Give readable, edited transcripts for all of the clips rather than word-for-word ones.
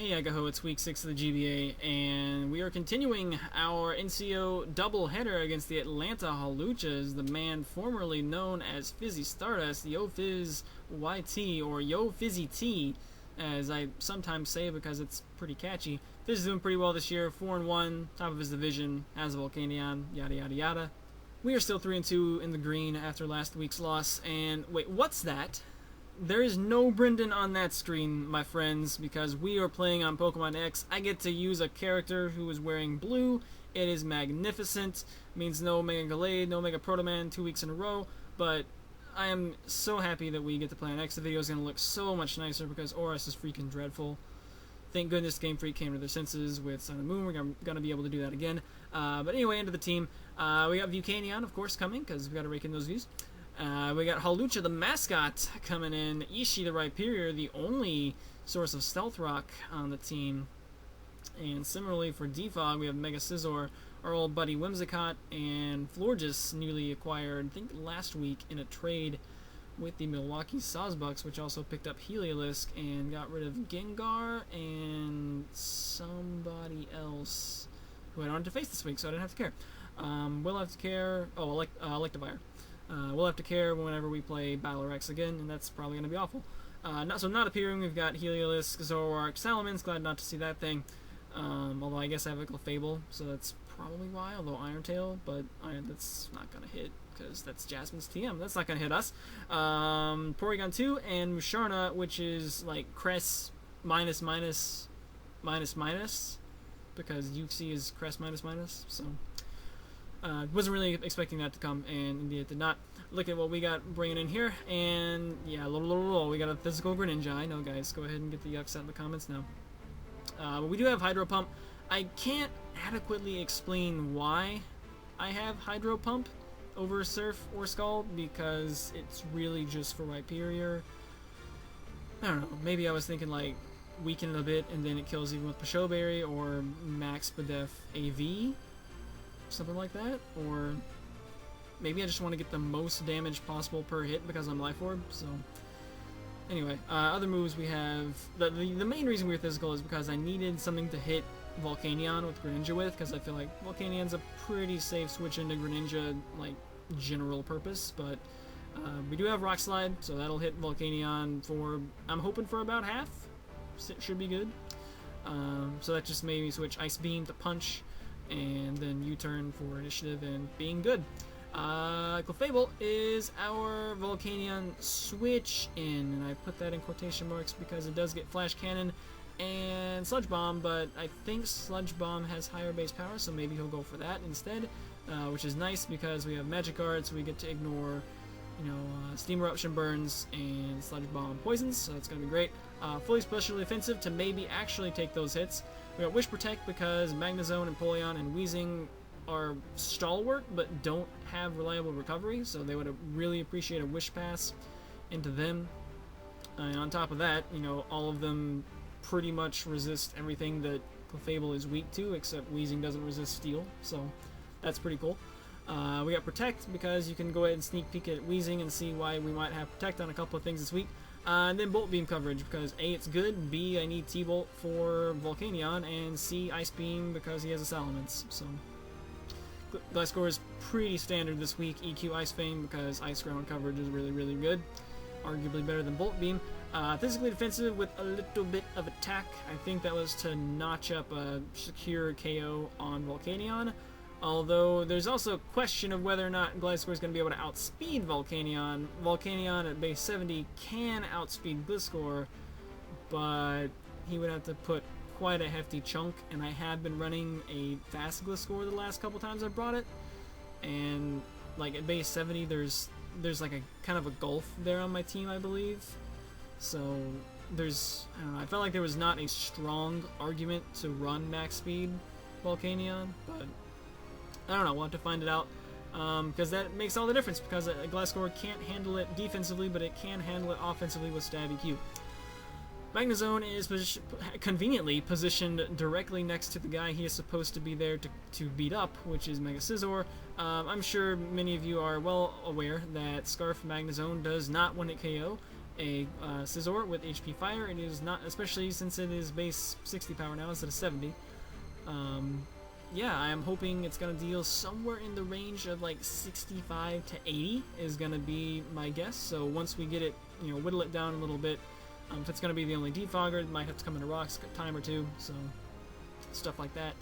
Hey Agaho, it's week 6 of the GBA, and we are continuing our NCO doubleheader against the Atlanta Hawluchas, the man formerly known as Fizzy Stardust, YoFizz YT, or YoFizzy T, as I sometimes say because it's pretty catchy. Fizz is doing pretty well this year, 4-1, top of his division, has Volcanion, yada yada yada. We are still 3-2 in the green after last week's loss, and wait, what's that? There is no Brendan on that screen, my friends, because we are playing on Pokemon X. I get to use a character who is wearing blue. It is magnificent. Means no Mega Gallade, no Mega Protoman 2 weeks in a row, but I am so happy that we get to play on X. The video is going to look so much nicer because Oris is freaking dreadful. Thank goodness Game Freak came to their senses with Sun and Moon. We're going to be able to do that again. But anyway, into the team. We got Volcanion, of course, coming because we got to rake in those views. We got Hawlucha, the mascot, coming in. Ishii, the Rhyperior, the only source of Stealth Rock on the team. And similarly for Defog, we have Mega Scizor, our old buddy Whimsicott, and Florges, newly acquired, I think last week, in a trade with the Milwaukee Sawsbucks, which also picked up Heliolisk and got rid of Gengar and somebody else who I don't have to face this week, so I didn't have to care. We'll have to care. Oh, Electivire. We'll have to care whenever we play Battle X again, and that's probably going to be awful. Not appearing, we've got Heliolisk, Zoroark, Salamence, glad not to see that thing. Although I guess I have a Clefable, so that's probably why, although Iron Tail, but that's not going to hit, because that's Jasmine's TM. That's not going to hit us. Porygon 2 and Musharna, which is like Cress minus, because UC is Cress minus, so... wasn't really expecting that to come, and indeed it did not. Look at what we got bringing in here, and yeah, we got a physical Greninja. I know, guys. Go ahead and get the yucks out in the comments now. But we do have Hydro Pump. I can't adequately explain why I have Hydro Pump over Surf or Scald, because it's really just for Rhyperior. I don't know. Maybe I was thinking like weaken it a bit, and then it kills even with Pachot Berry or Max Bedef AV. Something like that, or maybe I just want to get the most damage possible per hit because I'm Life Orb. So anyway, other moves we have, the main reason we were physical is because I needed something to hit Volcanion with Greninja with, because I feel like Volcanion's a pretty safe switch into Greninja, like general purpose, but we do have Rock Slide, so that'll hit Volcanion for, I'm hoping for about half. Should be good. So that just made me switch Ice Beam to Punch, and then U-turn for initiative and being good. Clefable is our Volcanion switch in, and I put that in quotation marks because it does get Flash Cannon and Sludge Bomb, but I think Sludge Bomb has higher base power, so maybe he'll go for that instead, which is nice because we have Magic Guard, so we get to ignore, Steam Eruption burns and Sludge Bomb poisons, so that's going to be great. Fully specially offensive to maybe actually take those hits. We got Wish Protect because Magnezone and Polion and Weezing are stalwart but don't have reliable recovery, so they would really appreciate a Wish Pass into them. And on top of that, all of them pretty much resist everything that Clefable is weak to, except Weezing doesn't resist Steel, so that's pretty cool. We got Protect because you can go ahead and sneak peek at Weezing and see why we might have Protect on a couple of things this week. And then Bolt Beam coverage because A, it's good, B, I need T-Bolt for Volcanion, and C, Ice Beam because he has a Salamence. So Gliscor is pretty standard this week. EQ Ice Fang because Ice Ground coverage is really, really good. Arguably better than Bolt Beam. Physically defensive with a little bit of attack. I think that was to notch up a secure KO on Volcanion. Although there's also a question of whether or not Gliscor is going to be able to outspeed Volcanion. Volcanion at base 70 can outspeed Gliscor, but he would have to put quite a hefty chunk, and I have been running a fast Gliscor the last couple times I brought it, and like at base 70 there's like a kind of a gulf there on my team, I believe. So I don't know, I felt like there was not a strong argument to run max speed Volcanion, but I don't know, we'll have to find it out, because that makes all the difference, because a Gliscor can't handle it defensively, but it can handle it offensively with Stab EQ. Magnezone is conveniently positioned directly next to the guy he is supposed to be there to beat up, which is Mega Scizor. I'm sure many of you are well aware that Scarf Magnezone does not 1-hit KO, a Scizor with HP Fire. It is not, especially since it is base 60 power now instead of 70. Yeah, I am hoping it's going to deal somewhere in the range of like 65 to 80 is going to be my guess. So once we get it, you know, whittle it down a little bit, if it's going to be the only defogger, it might have to come into rocks a time or two, so stuff like that.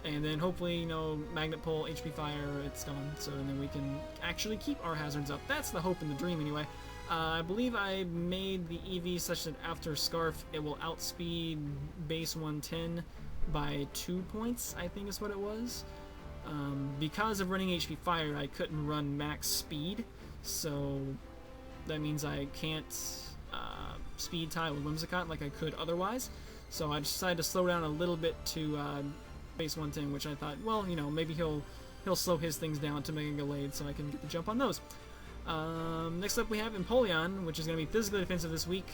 And then hopefully, you know, Magnet Pull, HP Fire, it's gone, so then we can actually keep our hazards up. That's the hope and the dream anyway. I believe I made the EV such that after Scarf, it will outspeed base 110 by 2 points, I think is what it was. Because of running HP Fire, I couldn't run max speed, so that means I can't speed tie with Whimsicott like I could otherwise. So I decided to slow down a little bit to base 110, which I thought, well, you know, maybe he'll slow his things down to Mega Gallade so I can get the jump on those. Next up we have Empoleon, which is going to be physically defensive this week,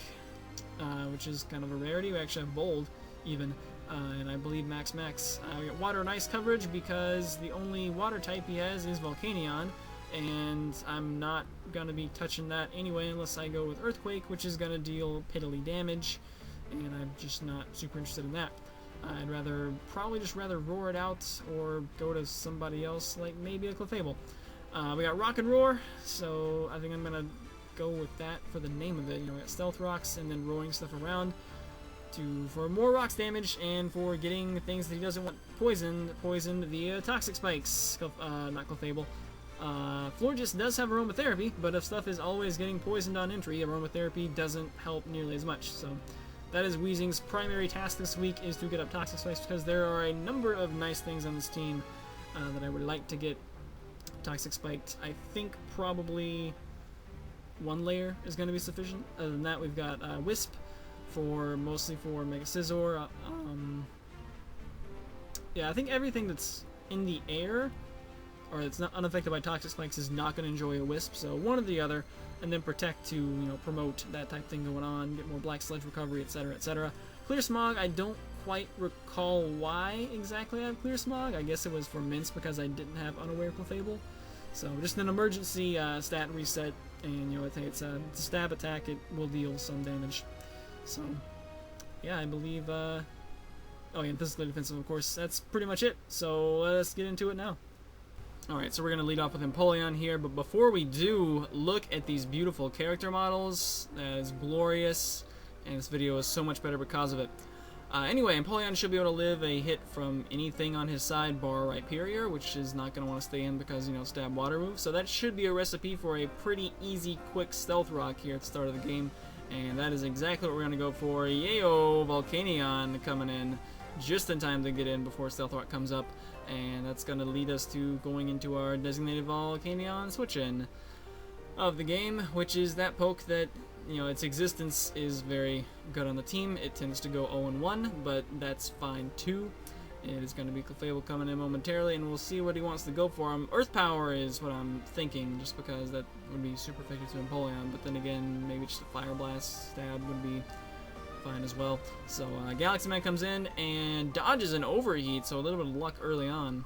which is kind of a rarity. We actually have Bold, even. And I believe Max. We got Water and Ice coverage because the only water type he has is Volcanion, and I'm not going to be touching that anyway unless I go with Earthquake, which is going to deal piddly damage, and I'm just not super interested in that. I'd probably just rather roar it out or go to somebody else, like maybe a Clefable. We got Rock and Roar, so I think I'm going to go with that for the name of it. You know, we got Stealth Rocks and then roaring stuff around for more rocks damage and for getting things that he doesn't want poisoned via Toxic Spikes. Not Clefable. Florges does have Aromatherapy, but if stuff is always getting poisoned on entry, Aromatherapy doesn't help nearly as much. So that is Weezing's primary task this week, is to get up Toxic Spikes, because there are a number of nice things on this team that I would like to get Toxic Spiked. I think probably one layer is going to be sufficient. Other than that, we've got Wisp, mostly for Mega Scizor. Yeah, I think everything that's in the air, or it's not unaffected by Toxic Spikes, is not going to enjoy a Wisp, so one or the other, and then Protect to, you know, promote that type thing going on, get more Black Sludge recovery, etc., etc. Clear Smog, I don't quite recall why exactly I have Clear Smog. I guess it was for Mince because I didn't have Unaware Clefable. So just an emergency stat reset, and, you know, I think it's a stab attack, it will deal some damage. So, yeah, I believe, oh yeah, and physically defensive, of course. That's pretty much it, so let's get into it now. Alright, so we're going to lead off with Empoleon here, but before we do, look at these beautiful character models. That is glorious, and this video is so much better because of it. Anyway, Empoleon should be able to live a hit from anything on his side, bar Rhyperior, which is not going to want to stay in because, you know, stab water move. So that should be a recipe for a pretty easy, quick Stealth Rock here at the start of the game. And that is exactly what we're going to go for. Yayo, Volcanion coming in just in time to get in before Stealth Rock comes up. And that's going to lead us to going into our designated Volcanion switch-in of the game, which is that poke that, you know, its existence is very good on the team. It tends to go 0-1, but that's fine too. It is going to be Clefable coming in momentarily, and we'll see what he wants to go for him. Earth Power is what I'm thinking, just because that would be super effective to Empoleon, but then again, maybe just a Fire Blast stab would be fine as well. So Galaxy Man comes in and dodges an Overheat, so a little bit of luck early on.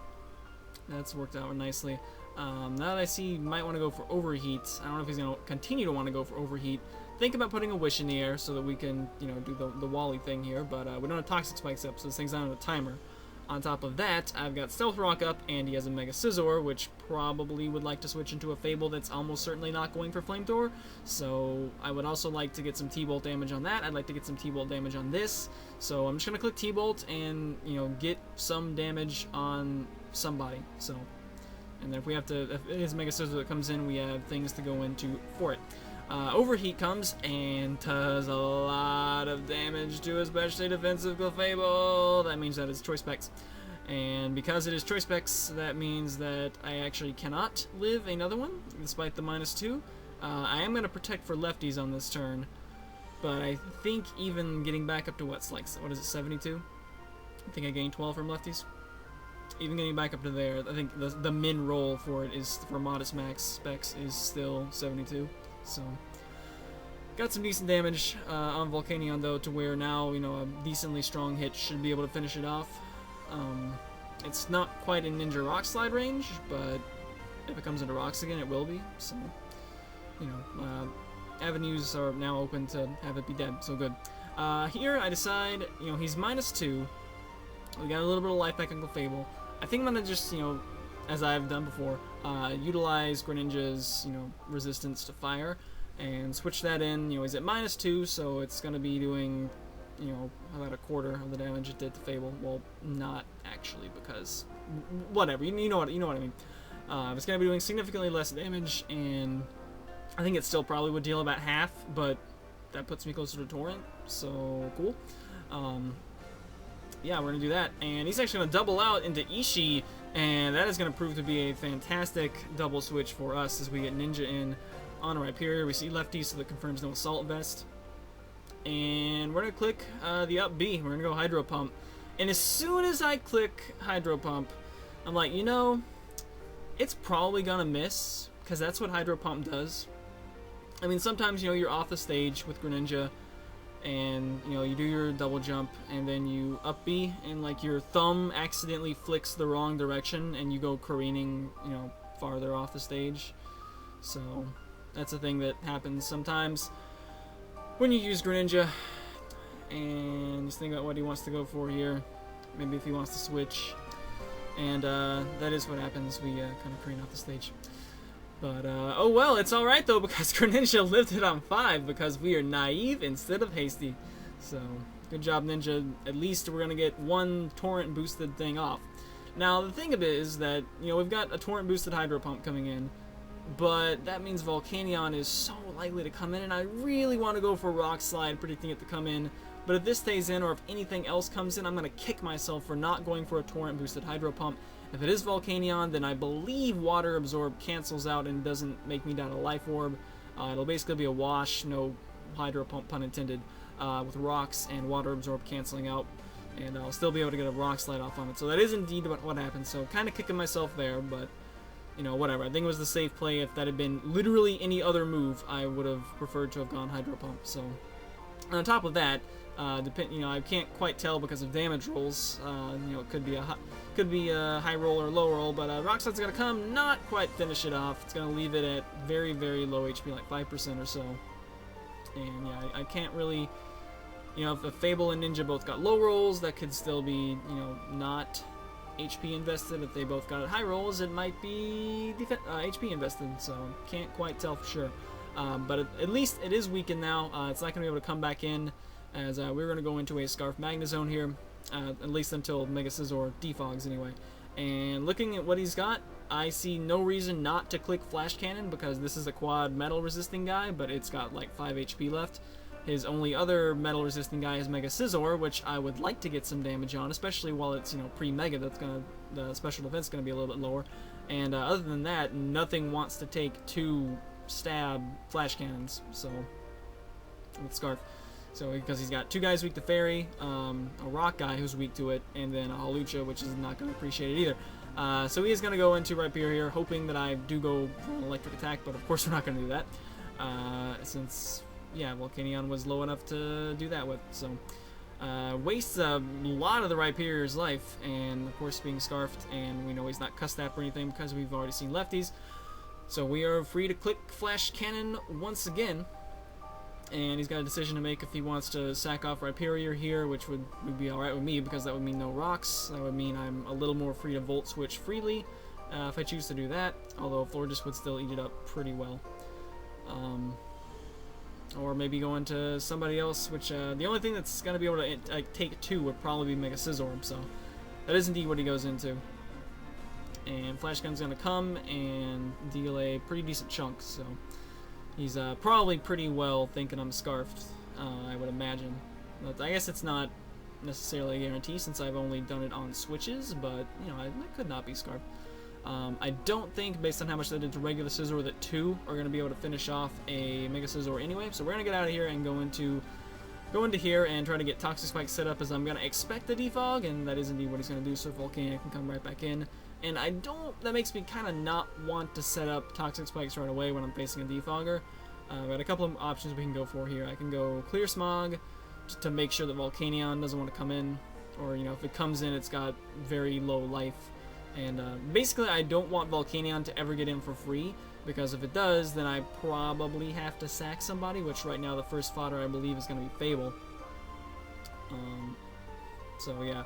That's worked out nicely. Now that I see he might want to go for Overheat, I don't know if he's going to continue to want to go for Overheat. Think about putting a Wish in the air so that we can, you know, do the Wally thing here, but we don't have Toxic Spikes up, so this thing's not on a timer. On top of that, I've got Stealth Rock up, and he has a Mega Scizor, which probably would like to switch into a Fable that's almost certainly not going for Flamethrower. So I would also like to get some T-Bolt damage on that. I'd like to get some T-Bolt damage on this. So I'm just going to click T-Bolt and, you know, get some damage on somebody. So, and then if it is Mega Scizor that comes in, we have things to go into for it. Overheat comes and does a lot of damage to especially defensive Clefable. That means that it's Choice Specs. And because it is Choice Specs, that means that I actually cannot live another one, despite the -2. I am going to protect for lefties on this turn, but I think even getting back up to what is it, 72? I think I gained 12 from lefties. Even getting back up to there, I think the min roll for it is, for modest max specs, is still 72. So, got some decent damage on Volcanion, though, to where now, you know, a decently strong hit should be able to finish it off. It's not quite in Ninja Rock Slide range, but if it comes into rocks again, it will be. So, you know, avenues are now open to have it be dead, so good. Here I decide, you know, he's -2. We got a little bit of life back on Fable. I think I'm gonna just, you know, as I've done before, utilize Greninja's, you know, resistance to fire, and switch that in. You know, he's at -2, so it's gonna be doing, you know, about a quarter of the damage it did to Fable. Well, not actually, because whatever. You know what I mean. It's gonna be doing significantly less damage, and I think it still probably would deal about half, but that puts me closer to Torrent, so cool. Yeah, we're gonna do that, and he's actually gonna double out into Ishii, and that is gonna prove to be a fantastic double switch for us as we get Ninja in on Rhyperior. We see lefty, so that confirms no Assault Vest, and we're gonna click the up B. We're gonna go Hydro Pump, and as soon as I click Hydro Pump, I'm like, you know, it's probably gonna miss, because that's what Hydro Pump does. I mean, sometimes, you know, you're off the stage with Greninja, and, you know, you do your double jump, and then you up B, and, like, your thumb accidentally flicks the wrong direction, and you go careening, you know, farther off the stage. So, that's a thing that happens sometimes when you use Greninja, and just think about what he wants to go for here. Maybe if he wants to switch, and that is what happens. We kind of careen off the stage. But, oh well, it's alright though, because Greninja lived it on 5, because we are naive instead of hasty. So, good job, Ninja. At least we're going to get one Torrent boosted thing off. Now, the thing of it is that, you know, we've got a Torrent boosted Hydro Pump coming in, but that means Volcanion is so likely to come in, and I really want to go for Rock Slide, predicting it to come in. But if this stays in, or if anything else comes in, I'm going to kick myself for not going for a Torrent boosted Hydro Pump. If it is Volcanion, then I believe Water Absorb cancels out and doesn't make me down a Life Orb. It'll basically be a wash, no Hydro Pump, pun intended, with Rocks and Water Absorb canceling out, and I'll still be able to get a Rock Slide off on it. So that is indeed what happened, so kind of kicking myself there, but, you know, whatever. I think it was the safe play. If that had been literally any other move, I would have preferred to have gone Hydro Pump. So, and on top of that, you know, I can't quite tell because of damage rolls. You know, it could be a high roll or low roll, but Rock Slide's gonna come, not quite finish it off. It's gonna leave it at very, very low HP, like 5% or so. And yeah, I can't really, you know, if Fable and Ninja both got low rolls, that could still be, you know, not HP invested. If they both got high rolls, it might be HP invested. So can't quite tell for sure. But at least it is weakened now. It's not gonna be able to come back in, as we're going to go into a Scarf Magnezone here, at least until Mega Scizor defogs anyway. And looking at what he's got, I see no reason not to click Flash Cannon, because this is a quad metal resisting guy, but it's got like 5 HP left. His only other metal resisting guy is Mega Scizor, which I would like to get some damage on, especially while it's, you know, pre-Mega. That's the special defense is going to be a little bit lower. And other than that, nothing wants to take 2 stab Flash Cannons, so with Scarf. So, because he's got 2 guys weak to Fairy, a Rock guy who's weak to it, and then a Hawlucha, which is not going to appreciate it either. So he is going to go into Rhyperior here, hoping that I do go for an electric attack, but of course we're not going to do that, since, yeah, Volcanion was low enough to do that with. So, wastes a lot of the Rhyperior's life, and of course being Scarfed, and we know he's not Cuss Tap or anything because we've already seen lefties. So we are free to click Flash Cannon once again. And he's got a decision to make if he wants to sack off Rhyperior here, which would be alright with me, because that would mean no rocks. That would mean I'm a little more free to Volt Switch freely, if I choose to do that, although Florges would still eat it up pretty well. Or maybe go into somebody else, which the only thing that's going to be able to take 2 would probably be Mega Scizor, so that is indeed what he goes into. And Flash Gun's going to come and deal a pretty decent chunk, so he's probably pretty well thinking I'm Scarfed, I would imagine. But I guess it's not necessarily a guarantee since I've only done it on switches, but, you know, I could not be Scarfed. I don't think, based on how much I did to regular Scizor, that 2 are going to be able to finish off a Mega Scizor anyway. So we're going to get out of here and go into here and try to get Toxic Spike set up, as I'm going to expect a defog, and that is indeed what he's going to do, so Volcanion can come right back in. And that makes me kind of not want to set up Toxic Spikes right away when I'm facing a defogger. I've got a couple of options we can go for here. I can go Clear Smog, just to make sure that Volcanion doesn't want to come in, or, you know, if it comes in, it's got very low life. And basically, I don't want Volcanion to ever get in for free, because if it does, then I probably have to sack somebody, which right now the first fodder I believe is going to be Fable. So yeah,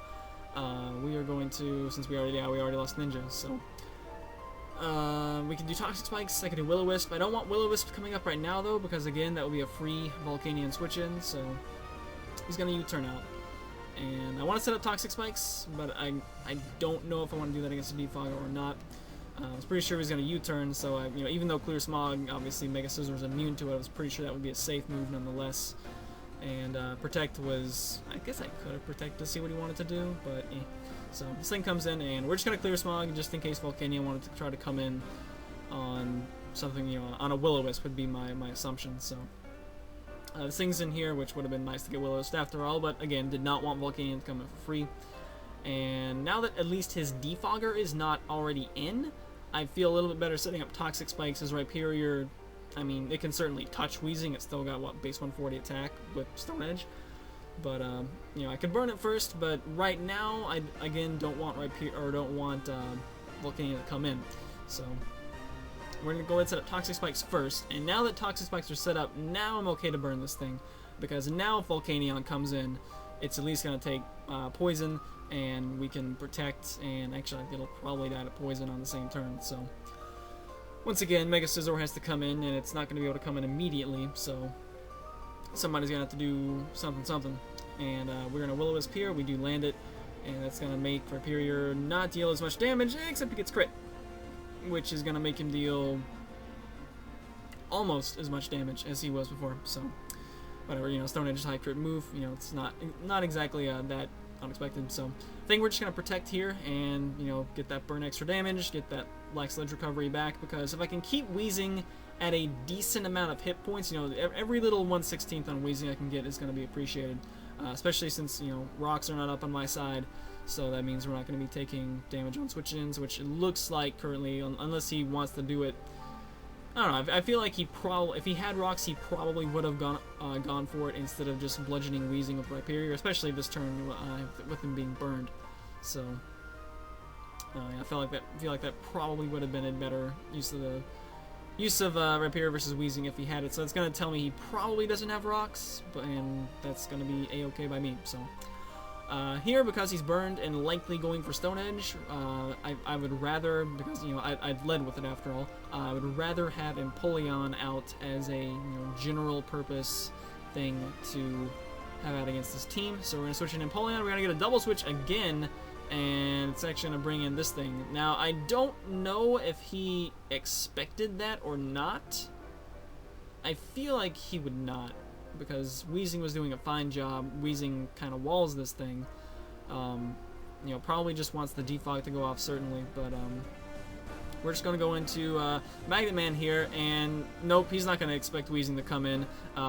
we are going to, since we already lost Ninja, so we can do Toxic Spikes. I can do Will-O-Wisp. I don't want Will-O-Wisp coming up right now though, because again that would be a free Volcanion switch in, so he's going to U-turn out. And I want to set up Toxic Spikes, but I don't know if I want to do that against a Defogger or not. I was pretty sure he was going to U-turn, so you know, even though Clear Smog, obviously Mega Scizor is immune to it, I was pretty sure that would be a safe move nonetheless. And Protect was, I guess I could have Protect to see what he wanted to do, but eh. So this thing comes in, and we're just going to Clear Smog just in case Volcanion wanted to try to come in on something, you know, on a Will-O-Wisp would be my assumption. So this thing's in here, which would have been nice to get Will-O-Wisp after all, but again, did not want Volcanion to come in for free. And now that at least his Defogger is not already in, I feel a little bit better setting up Toxic Spikes as Rhyperior. I mean, it can certainly touch Weezing. It's still got, what, base 140 attack with Stone Edge. But, you know, I could burn it first, but right now, I, again, don't want Volcanion to come in. So, we're going to go ahead and set up Toxic Spikes first. And now that Toxic Spikes are set up, now I'm okay to burn this thing. Because now if Volcanion comes in, it's at least going to take Poison, and we can Protect, and actually it'll probably die to Poison on the same turn. So, once again, Mega Scizor has to come in, and it's not going to be able to come in immediately, so somebody's going to have to do something. And we're going to Will-O-Wisp here, we do land it, and that's going to make Rhyperior not deal as much damage, except he gets crit, which is going to make him deal almost as much damage as he was before, so whatever, you know, Stone Edge is high crit move, you know, it's not exactly that unexpected, so I think we're just going to Protect here and, you know, get that burn extra damage, get that Black Sledge recovery back, because if I can keep Weezing at a decent amount of hit points, you know, every little 1/16 on Weezing I can get is going to be appreciated, especially since, you know, rocks are not up on my side, so that means we're not going to be taking damage on switch-ins, which it looks like currently, unless he wants to do it. I don't know, I feel like if he had rocks, he probably would have gone for it instead of just bludgeoning Weezing with Rhyperior, especially this turn with him being burned. So I feel like that probably would have been a better use of Rhyperior versus Weezing if he had it. So it's gonna tell me he probably doesn't have rocks, and that's gonna be a-okay by me. So here, because he's burned and likely going for Stone Edge, I would rather, because, you know, I've led with it after all, I would rather have Empoleon out as a, you know, general purpose thing to have out against this team. So we're going to switch in Empoleon, we're going to get a double switch again, and it's actually going to bring in this thing. Now, I don't know if he expected that or not. I feel like he would not, because Weezing was doing a fine job. Weezing kind of walls this thing. You know, probably just wants the defog to go off, certainly, but we're just going to go into Magnet Man here, and nope, he's not going to expect Weezing to come in.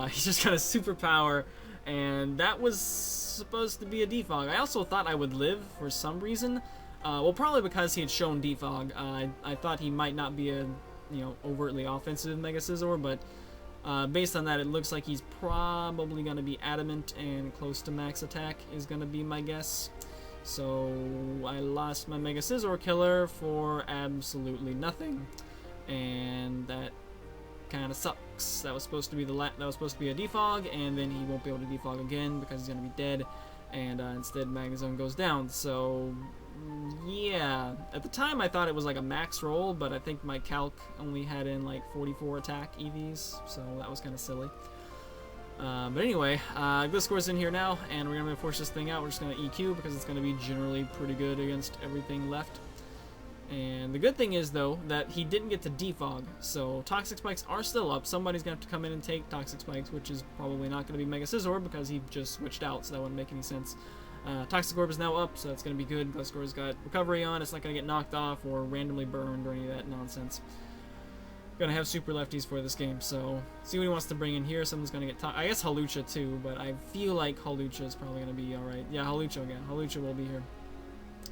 He's just got a superpower, and that was supposed to be a defog. I also thought I would live for some reason. Well, probably because he had shown defog. I thought he might not be a, you know, overtly offensive Mega Scizor, but based on that, it looks like he's probably going to be adamant and close to max attack is going to be my guess. So I lost my Mega Scizor killer for absolutely nothing, and that kind of sucks. That was supposed to be a defog, and then he won't be able to defog again because he's going to be dead, and instead Magnezone goes down. So yeah, at the time I thought it was like a max roll, but I think my calc only had in like 44 attack EVs, so that was kind of silly. But anyway, Gliscor's in here now, and we're going to force this thing out. We're just going to EQ because it's going to be generally pretty good against everything left. And the good thing is, though, that he didn't get to defog, so Toxic Spikes are still up. Somebody's going to have to come in and take Toxic Spikes, which is probably not going to be Mega Scizor because he just switched out, so that wouldn't make any sense. Toxic Orb is now up, so that's going to be good. Gliscor's got recovery on. It's not going to get knocked off or randomly burned or any of that nonsense. Gonna have super lefties for this game, so see what he wants to bring in here. Someone's gonna get I guess Hawlucha too, but I feel like Hawlucha is probably gonna be alright. Yeah, Hawlucha again. Hawlucha will be here.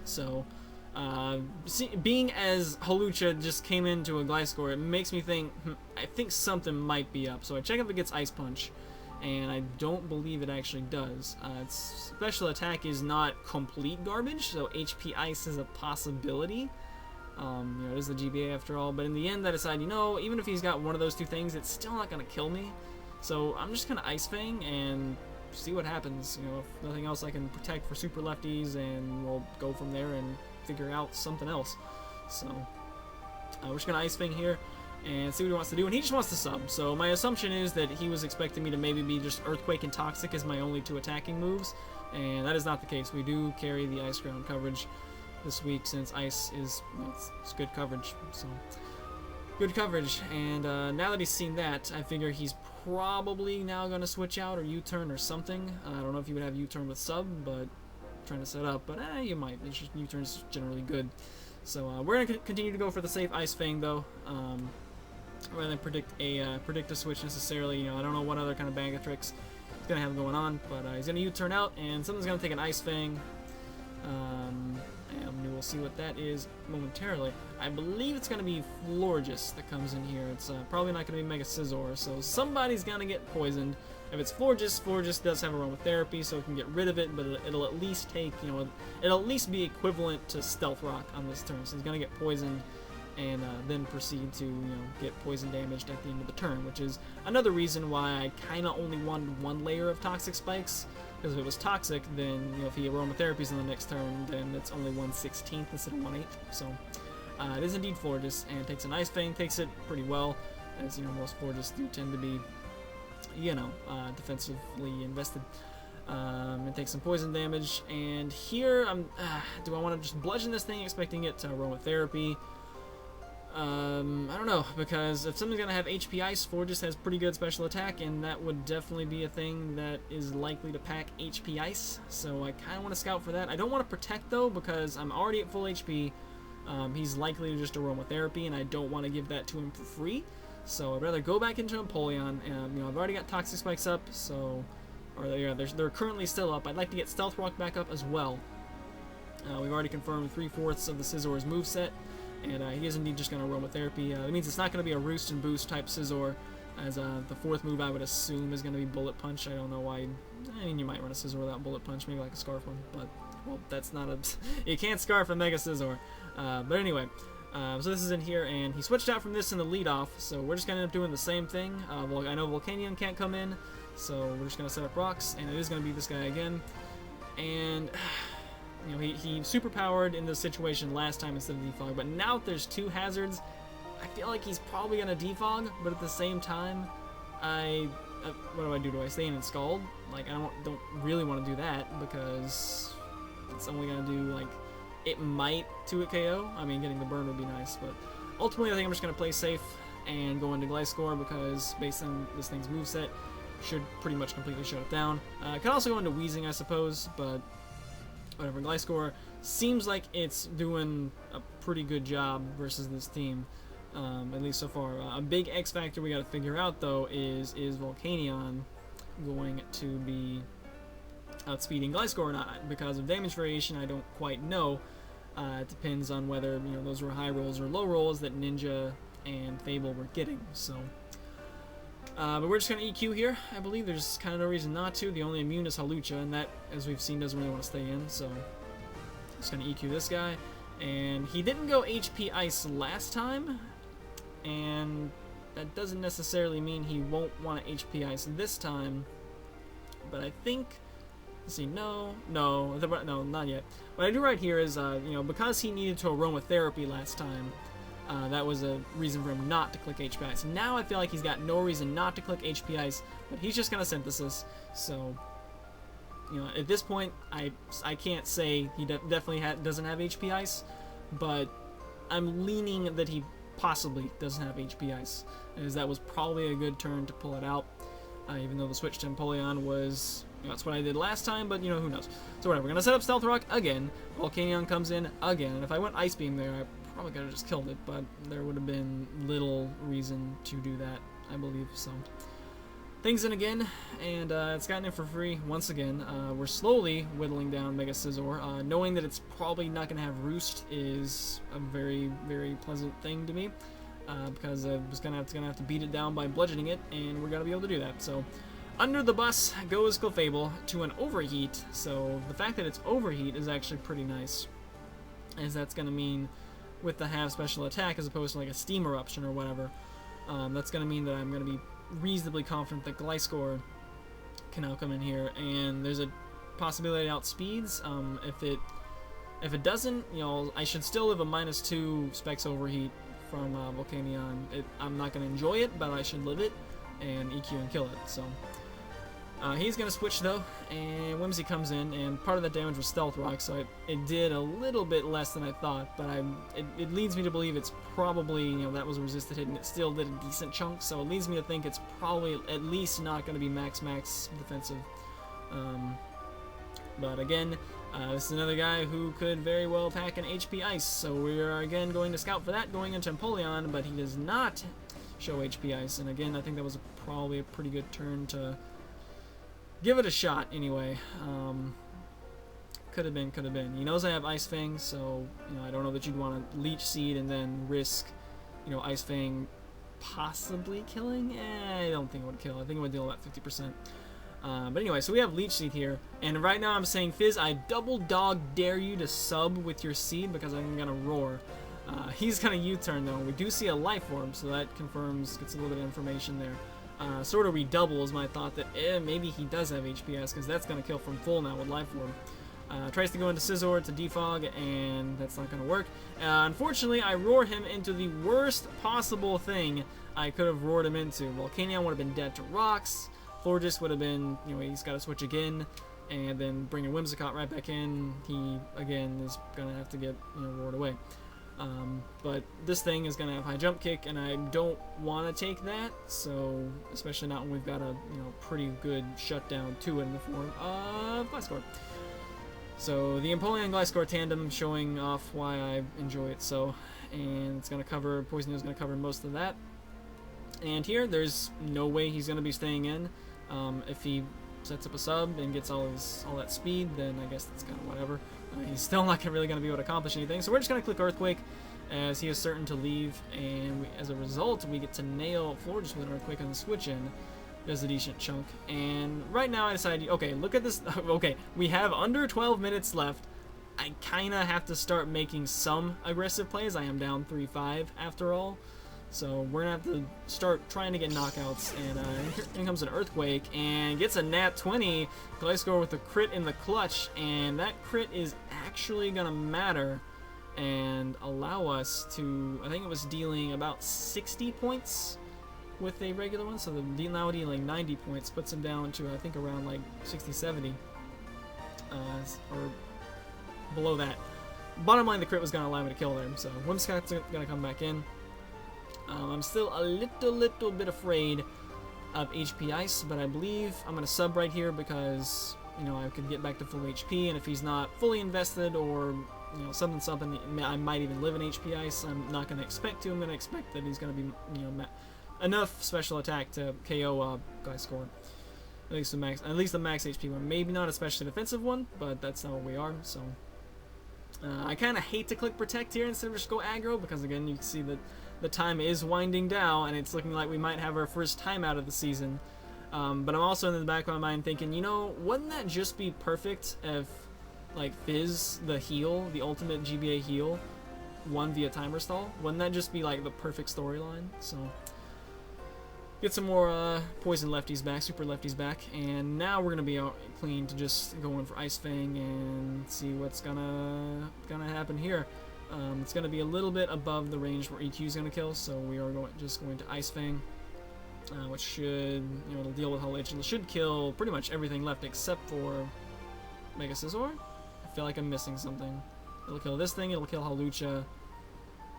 So, being as Hawlucha just came into a Gliscor, it makes me think, I think something might be up. So I check if it gets Ice Punch, and I don't believe it actually does. Its special attack is not complete garbage, so HP Ice is a possibility. You know, it is the GBA after all, but in the end I decided, you know, even if he's got one of those two things, it's still not going to kill me. So I'm just going to Ice Fang and see what happens. You know, if nothing else, I can protect for super lefties, and we'll go from there and figure out something else. So we're just going to Ice Fang here and see what he wants to do, and he just wants to sub. So my assumption is that he was expecting me to maybe be just Earthquake and Toxic as my only 2 attacking moves, and that is not the case. We do carry the Ice Ground coverage this week, since Ice is, well, it's good coverage. So good coverage, and now that he's seen that, I figure he's probably now going to switch out or U-turn or something. I don't know if you would have U-turn with sub, but trying to set up, but you might. It's just U-turn's generally good. So we're going to continue to go for the safe Ice Fang though, rather than predict a switch necessarily. You know, I don't know what other kind of bag of tricks he's going to have going on, but he's going to U-turn out, and someone's going to take an Ice Fang. And we'll see what that is momentarily. I believe it's going to be Florges that comes in here. It's probably not going to be Mega Scizor, so somebody's going to get poisoned. If it's Florges, Florges does have aromatherapy, so it can get rid of it, but it'll at least take, you know, it'll at least be equivalent to Stealth Rock on this turn. So he's going to get poisoned and then proceed to, you know, get poison damaged at the end of the turn, which is another reason why I kind of only wanted 1 layer of Toxic Spikes. Because if it was Toxic, then, you know, if he aromatherapies in the next turn, then it's only 1/16 instead of 1/8. So it is indeed Florges, and takes an Ice Fang, takes it pretty well, as you know most Florges do tend to be, you know, defensively invested. It takes some poison damage, and here do I want to just bludgeon this thing, expecting it to aromatherapy? I don't know, because if something's going to have HP Ice, Florges has pretty good special attack, and that would definitely be a thing that is likely to pack HP Ice, so I kind of want to scout for that. I don't want to protect, though, because I'm already at full HP. He's likely to just aromatherapy, and I don't want to give that to him for free, so I'd rather go back into Empoleon. You know, I've already got Toxic Spikes up, so, or yeah, they're currently still up. I'd like to get Stealth Rock back up as well. We've already confirmed 3/4 of the Scizor's moveset. And he is indeed just going to aromatherapy. It means it's not going to be a roost and boost type Scizor, as the 4th move I would assume is going to be Bullet Punch. I don't know why. I mean, you might run a Scizor without Bullet Punch, maybe like a Scarf one, but, well, that's not a... you can't Scarf a Mega Scizor. But anyway, so this is in here, and he switched out from this in the lead-off, so we're just going to end up doing the same thing. Well, I know Volcanion can't come in, so we're just going to set up rocks, and it is going to be this guy again. And... you know, he superpowered in this situation last time instead of defog, but now that there's 2 hazards, I feel like he's probably gonna defog, but at the same time, what do? Do I stay in and Scald? Like, I don't really want to do that, because it's only gonna do, like, it might 2-hit KO. I mean, getting the burn would be nice, but ultimately I think I'm just gonna play safe and go into Gliscor, because based on this thing's moveset, should pretty much completely shut it down. I could also go into Wheezing, I suppose, but whatever. Gliscor seems like it's doing a pretty good job versus this team, at least so far. A big X factor we got to figure out, though, is Volcanion going to be outspeeding Gliscor or not? Because of damage variation, I don't quite know. It depends on whether, you know, those were high rolls or low rolls that Ninja and Fable were getting. So, but we're just going to EQ here. I believe there's kind of no reason not to. The only immune is Hawlucha, and that, as we've seen, doesn't really want to stay in. So, just going to EQ this guy. And he didn't go HP Ice last time, and that doesn't necessarily mean he won't want to HP Ice this time. But I think... let's see, no, not yet. What I do right here is, you know, because he needed to aromatherapy last time, that was a reason for him not to click HP Ice. Now I feel like he's got no reason not to click HP Ice, but he's just going to Synthesis. So, you know, at this point, I can't say he definitely doesn't have HP Ice, but I'm leaning that he possibly doesn't have HP Ice, as that was probably a good turn to pull it out, even though the switch to Empoleon was... you know, that's what I did last time, but, you know, who knows. So whatever, we're going to set up Stealth Rock again. Volcanion comes in again, and if I went Ice Beam there, I probably could have just killed it, but there would have been little reason to do that, I believe. So things in again, and it's gotten in for free once again. We're slowly whittling down Mega Scizor. Knowing that it's probably not going to have Roost is a very, very pleasant thing to me, because I was gonna have to beat it down by bludgeoning it, and we're going to be able to do that. So under the bus goes Clefable to an Overheat, so the fact that it's Overheat is actually pretty nice, as that's going to mean with the half special attack as opposed to like a steam eruption or whatever. That's going to mean that I'm going to be reasonably confident that Gliscor can now come in here, and there's a possibility it outspeeds. If it doesn't, you know, I should still live a -2 Specs Overheat from Volcanion. I'm not going to enjoy it, but I should live it and EQ and kill it. So he's going to switch though, and Whimsy comes in, and part of that damage was Stealth Rock, so it did a little bit less than I thought, but it leads me to believe it's probably, you know, that was a resisted hit, and it still did a decent chunk, so it leads me to think it's probably at least not going to be max defensive. But again, this is another guy who could very well pack an HP Ice, so we are again going to scout for that, going into Empoleon, but he does not show HP Ice, and again, I think that was probably a pretty good turn to give it a shot anyway. Could have been. He knows I have Ice Fang, so, you know, I don't know that you'd want to Leech Seed and then risk, you know, Ice Fang possibly killing. I don't think it would kill. I think it would deal about 50%. But anyway, so we have Leech Seed here, and right now I'm saying, Fizz, I double dog dare you to sub with your seed because I'm gonna roar. He's gonna U-turn though. We do see a Life Orb, so that confirms, gets a little bit of information there. Sort of redoubles my thought that maybe he does have HPS, because that's going to kill from full now with Life Orb. Tries to go into Scizor to defog, and that's not going to work. Unfortunately, I roar him into the worst possible thing I could have roared him into. Volcanion would have been dead to rocks. Florges would have been, you know, he's got to switch again, and then bring a Whimsicott right back in. He, again, is going to have to get, you know, roared away. But this thing is going to have high jump kick, and I don't want to take that, so especially not when we've got a, you know, pretty good shutdown to it in the form of Gliscor. So the Empoleon Gliscor tandem showing off why I enjoy it so, and it's going to cover, Poison is going to cover most of that. And here, there's no way he's going to be staying in. If he sets up a sub and gets all that speed, then I guess that's kind of whatever. He's still not really going to be able to accomplish anything, so we're just going to click Earthquake as he is certain to leave, and as a result, we get to nail Florges with an Earthquake on the switch in. Does a decent chunk, and right now I decided, okay, look at this, okay, we have under 12 minutes left. I kind of have to start making some aggressive plays. I am down 3-5 after all. So we're going to have to start trying to get knockouts, and here comes an Earthquake, and gets a nat 20, Gliscor with a crit in the clutch, and that crit is actually going to matter, and allow us to, I think it was dealing about 60 points with a regular one, so now dealing 90 points, puts him down to, I think, around like 60-70, or below that. Bottom line, the crit was going to allow me to kill them, so Whimsicott's going to come back in. I'm still a little bit afraid of HP Ice, but I believe I'm going to sub right here because, you know, I could get back to full HP, and if he's not fully invested or, you know, something, I might even live in HP Ice. I'm not going to expect to. I'm going to expect that he's going to be, you know, enough special attack to KO Gliscor. At least the max HP one. Maybe not a specially defensive one, but that's not what we are, so. I kind of hate to click Protect here instead of just go aggro, because again, you can see that the time is winding down, and it's looking like we might have our first timeout of the season. But I'm also in the back of my mind thinking, you know, wouldn't that just be perfect if, like, Fizz, the heal, the ultimate GBA heal, won via timer stall? Wouldn't that just be, like, the perfect storyline? So, get some more poison lefties back, super lefties back, and now we're gonna be clean to just go in for Ice Fang and see what's gonna happen here. It's going to be a little bit above the range where EQ is going to kill, so we are just going to Ice Fang, which should, you know, it'll deal with Hawlucha. It should kill pretty much everything left except for Mega Scizor. I feel like I'm missing something. It'll kill this thing, it'll kill Hawlucha,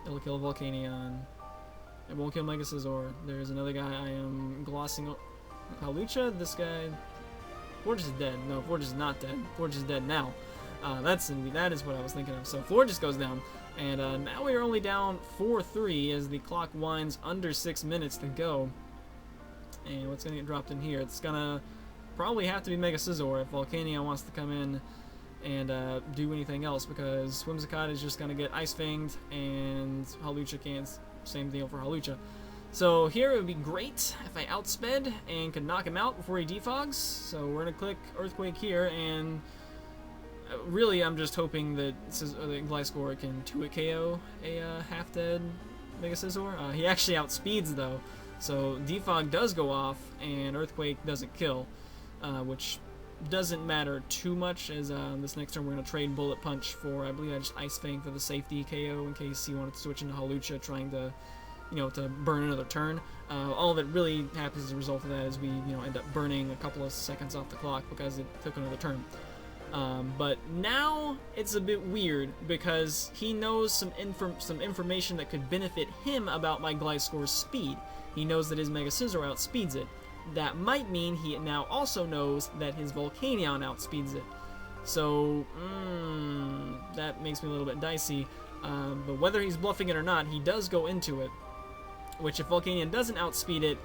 it'll kill Volcanion. It won't kill Mega Scizor. There's another guy I am glossing over. Hawlucha, this guy. Florges is dead. No, Florges is not dead. Florges is dead now. That is what I was thinking of. So Florges goes down, and now we are only down 4-3 as the clock winds under 6 minutes to go. And what's going to get dropped in here? It's going to probably have to be Mega Scizor if Volcanion wants to come in and do anything else, because Whimsicott is just going to get Ice Fanged, and Hawlucha can't. Same deal for Hawlucha. So here it would be great if I outsped and could knock him out before he defogs. So we're going to click Earthquake here, and really, I'm just hoping that Gliscor can 2-hit KO a half-dead Mega Scizor. He actually outspeeds, though, so Defog does go off, and Earthquake doesn't kill, which doesn't matter too much, as this next turn we're going to trade Bullet Punch for, I believe I just Ice Fang for the safety KO in case he wanted to switch into Hawlucha, trying to, to burn another turn. All that really happens as a result of that is we, end up burning a couple of seconds off the clock because it took another turn. But now it's a bit weird because he knows some information that could benefit him about my Gliscor's speed. He knows that his Mega Scizor outspeeds it. That might mean he now also knows that his Volcanion outspeeds it. So, that makes me a little bit dicey. But whether he's bluffing it or not, he does go into it. Which, if Volcanion doesn't outspeed it,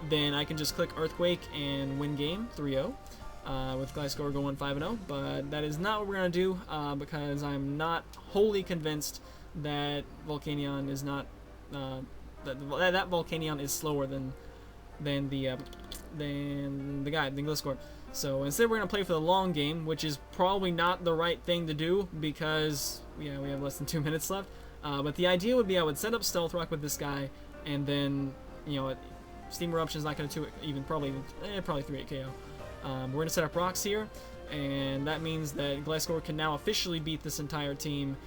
then I can just click Earthquake and win game 3-0. With Gliscor going 5-0. But that is not what we're going to do, because I'm not wholly convinced that Volcanion is not... that Volcanion is slower than Gliscor. So instead we're going to play for the long game, which is probably not the right thing to do because, we have less than 2 minutes left. But the idea would be I would set up Stealth Rock with this guy, and then, Steam Eruption's not going to probably 3-8 KO. We're going to set up rocks here, and that means that Gliscor can now officially beat this entire team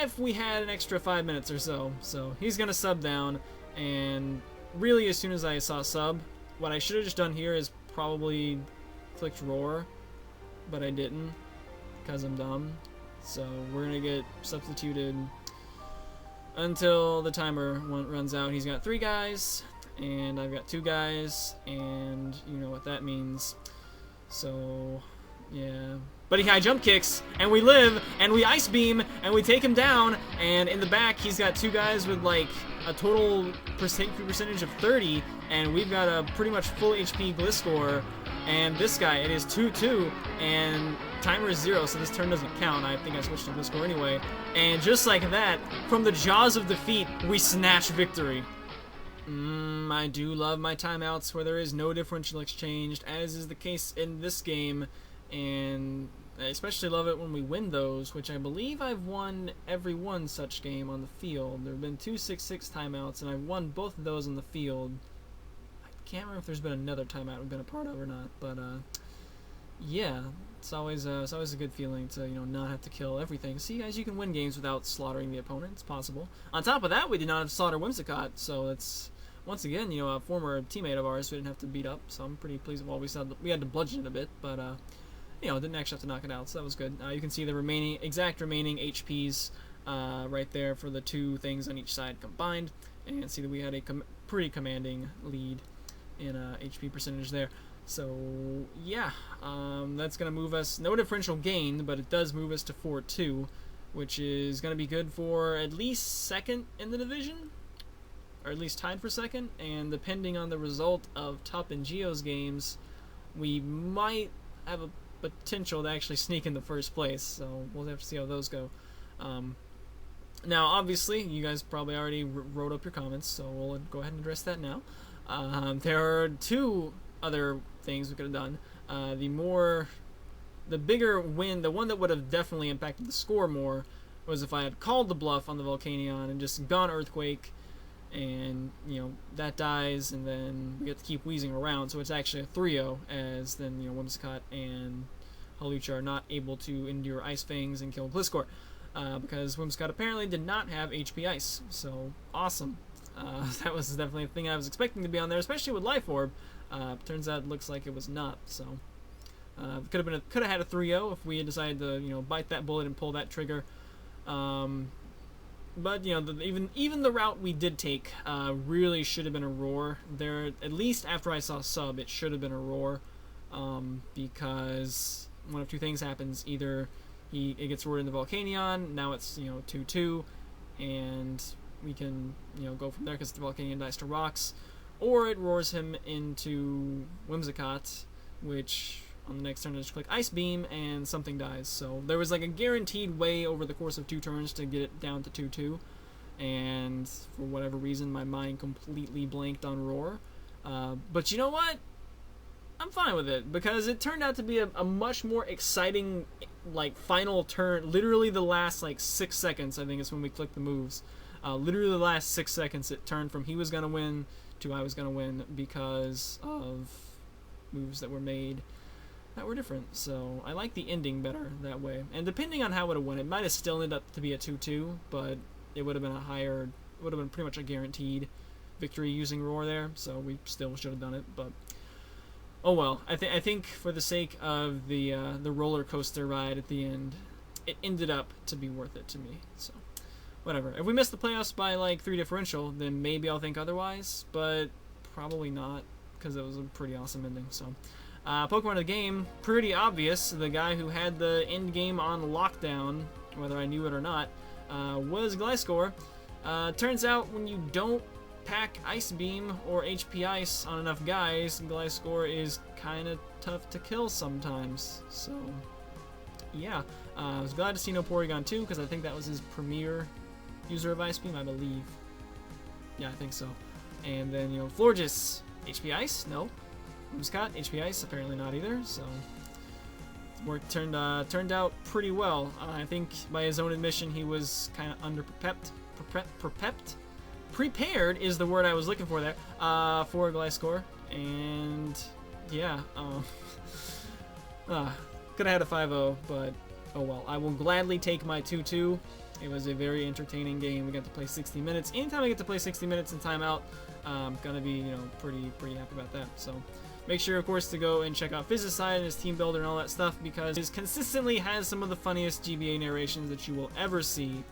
if we had an extra 5 minutes or so. So he's going to sub down, and really as soon as I saw sub, what I should have just done here is probably clicked Roar, but I didn't because I'm dumb. So we're going to get substituted until the timer runs out. He's got 3 guys, and I've got 2 guys, and you know what that means. So, yeah. But he high jump kicks, and we live, and we Ice Beam, and we take him down, and in the back he's got 2 guys with like a total percentage of 30, and we've got a pretty much full HP Gliscor, and this guy, it is 2-2, and timer is 0, so this turn doesn't count. I think I switched to Gliscor anyway, and just like that, from the jaws of defeat, we snatch victory. I do love my timeouts where there is no differential exchanged, as is the case in this game, and I especially love it when we win those, which I believe I've won every one such game on the field. There have been 2 6-6 timeouts, and I've won both of those on the field. I can't remember if there's been another timeout we've been a part of or not, but yeah, it's always a good feeling to not have to kill everything. See, guys, you can win games without slaughtering the opponent. It's possible. On top of that, we did not have to slaughter Whimsicott, so it's once again a former teammate of ours we didn't have to beat up. So I'm pretty pleased with what we said. We had to bludgeon it a bit, but didn't actually have to knock it out, so that was good. You can see the exact remaining HPs right there for the 2 things on each side combined, and see that we had a pretty commanding lead in HP percentage there. So yeah, that's going to move us, no differential gain, but it does move us to 4-2, which is going to be good for at least second in the division, or at least tied for second, and depending on the result of Tup and Geo's games, we might have a potential to actually sneak in the first place, so we'll have to see how those go. Now, obviously, you guys probably already wrote up your comments, so we'll go ahead and address that now. There are 2 other things we could have done. The bigger win, the one that would have definitely impacted the score more, was if I had called the bluff on the Volcanion and just gone Earthquake, and that dies, and then we get to keep wheezing around, so it's actually a 3-0, as then Whimsicott and Hawlucha are not able to endure Ice Fangs and kill Gliscor, because Whimsicott apparently did not have HP Ice. So awesome. That was definitely a thing I was expecting to be on there, especially with Life Orb. Turns out it looks like it was not. So could have had a 3-0 if we had decided to bite that bullet and pull that trigger. But even the route we did take really should have been a Roar. There, at least after I saw sub, it should have been a Roar, because one of 2 things happens: either it gets roared in the Volcanion, now it's 2-2, and we can go from there because the Volcanion dies to rocks, or it roars him into Whimsicott, which on the next turn I just click Ice Beam and something dies. So there was like a guaranteed way over the course of 2 turns to get it down to 2-2, and for whatever reason my mind completely blanked on Roar. But you know what? I'm fine with it, because it turned out to be a much more exciting like final turn, literally the last like 6 seconds, I think is when we clicked the moves. Literally the last 6 seconds it turned from he was gonna win to I was gonna win because of moves that were made that were different. So I like the ending better that way. And depending on how it would have won, it might have still ended up to be a 2-2, but it would have been would have been pretty much a guaranteed victory using Roar there. So we still should have done it, but oh well. I think for the sake of the roller coaster ride at the end, it ended up to be worth it to me. So whatever. If we miss the playoffs by like 3 differential, then maybe I'll think otherwise, but probably not, because it was a pretty awesome ending. So Pokemon of the game, pretty obvious. The guy who had the end game on lockdown, whether I knew it or not, was Gliscor. Turns out when you don't pack Ice Beam or HP Ice on enough guys, Gliscor is kind of tough to kill sometimes. So yeah, I was glad to see no Porygon 2, because I think that was his premier user of Ice Beam, I believe. Yeah, I think so. And then, you know, Florges, HP Ice? No. Whimsicott, HP Ice? Apparently not either, so work turned out pretty well. I think by his own admission he was kind of prepared is the word I was looking for there, for Gliscor. And yeah, could have had a 5-0, but oh well. I will gladly take my 2-2. It was a very entertaining game. We got to play 60 minutes. Anytime I get to play 60 minutes in timeout, I'm gonna be, you know, pretty happy about that. So make sure, of course, to go and check out Fizz's side and his team builder and all that stuff, because he consistently has some of the funniest GBA narrations that you will ever see.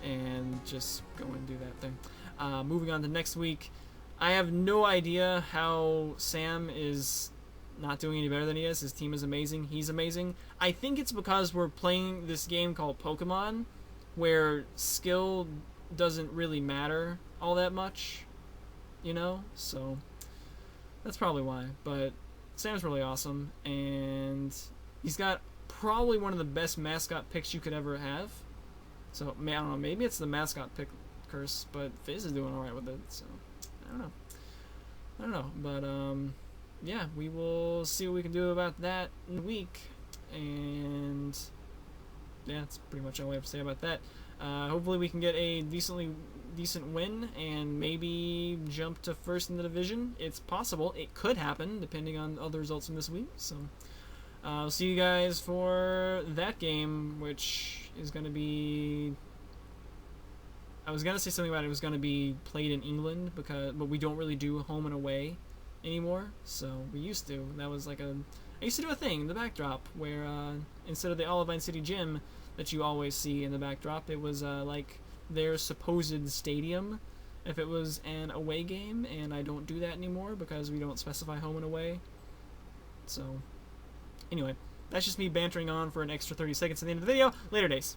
And just go and do that thing. Moving on to next week, I have no idea how Sam is not doing any better than he is. His team is amazing. He's amazing. I think it's because we're playing this game called Pokemon, where skill doesn't really matter all that much, you know? So that's probably why. But Sam's really awesome, and he's got probably one of the best mascot picks you could ever have. So, I don't know, maybe it's the mascot pick curse, but Fizz is doing alright with it, so I don't know. But yeah, we will see what we can do about that in a week. And yeah, that's pretty much all we have to say about that. Hopefully we can get a decent win and maybe jump to first in the division. It's possible. It could happen depending on other results from this week. So I'll see you guys for that game, which is going to be... I was going to say something about it was going to be played in England, but we don't really do home and away anymore. So we used to. That was like I used to do a thing in the backdrop where instead of the Olivine City Gym that you always see in the backdrop, it was like their supposed stadium if it was an away game, and I don't do that anymore because we don't specify home and away. So anyway, that's just me bantering on for an extra 30 seconds at the end of the video. Later days.